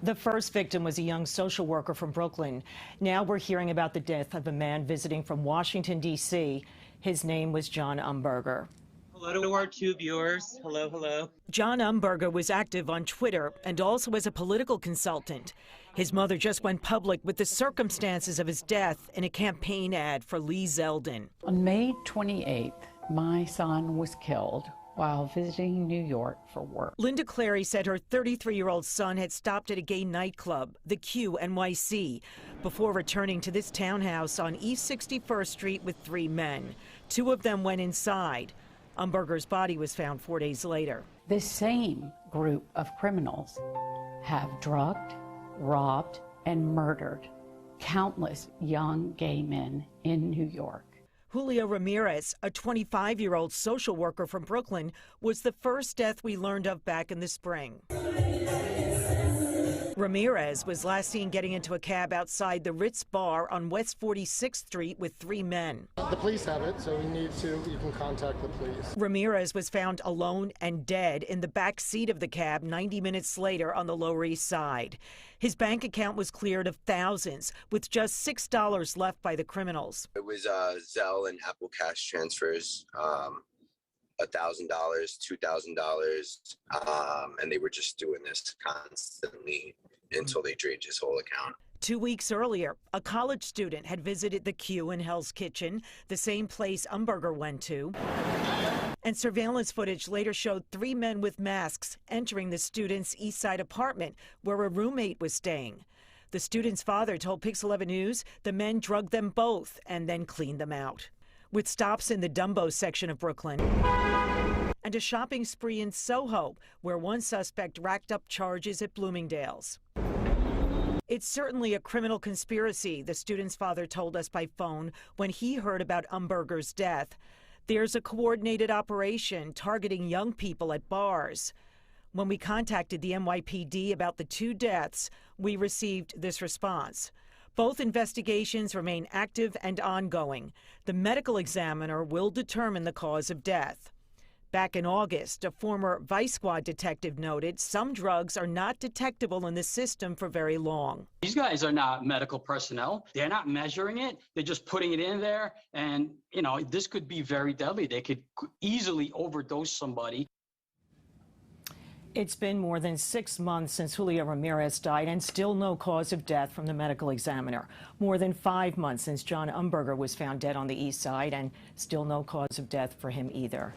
The first victim was a young social worker from Brooklyn. Now we're hearing about the death of a man visiting from Washington, D.C. His name was John Umberger. Hello to our two viewers. Hello, hello. John Umberger was active on Twitter and also as a political consultant. His mother just went public with the circumstances of his death in a campaign ad for Lee Zeldin. On May 28th, my son was killed while visiting New York for work. Linda Clary said her 33-year-old son had stopped at a gay nightclub, the Q, NYC, before returning to this townhouse on East 61st Street with 3 men. 2 of them went inside. Umberger's body was found 4 days later. This same group of criminals have drugged, robbed, and murdered countless young gay men in New York. Julio Ramirez, a 25-year-old social worker from Brooklyn, was the first death we learned of back in the spring. Ramirez was last seen getting into a cab outside the Ritz bar on West 46th Street with 3 men. The police have it, so you can contact the police. Ramirez was found alone and dead in the back seat of the cab 90 minutes later on the Lower East Side. His bank account was cleared of thousands, with just $6 left by the criminals. It was Zelle and Apple Cash transfers, $1,000, $2,000, and they were just doing this constantly until they drained his whole account. 2 weeks earlier, a college student had visited the Q in Hell's Kitchen, the same place Umberger went to. And surveillance footage later showed 3 men with masks entering the student's East Side apartment where a roommate was staying. The student's father told Pix 11 News the men drugged them both and then cleaned them out. With stops in the Dumbo section of Brooklyn and a shopping spree in Soho, where one suspect racked up charges at Bloomingdale's. It's certainly a criminal conspiracy, the student's father told us by phone when he heard about Umberger's death. There's a coordinated operation targeting young people at bars. When we contacted the NYPD about the 2 deaths, we received this response. Both investigations remain active and ongoing. The medical examiner will determine the cause of death. Back in August, a former Vice Squad detective noted some drugs are not detectable in the system for very long. These guys are not medical personnel. They're not measuring it. They're just putting it in there. And, this could be very deadly. They could easily overdose somebody. It's been more than 6 months since Julio Ramirez died and still no cause of death from the medical examiner. More than 5 months since John Umberger was found dead on the East Side and still no cause of death for him either.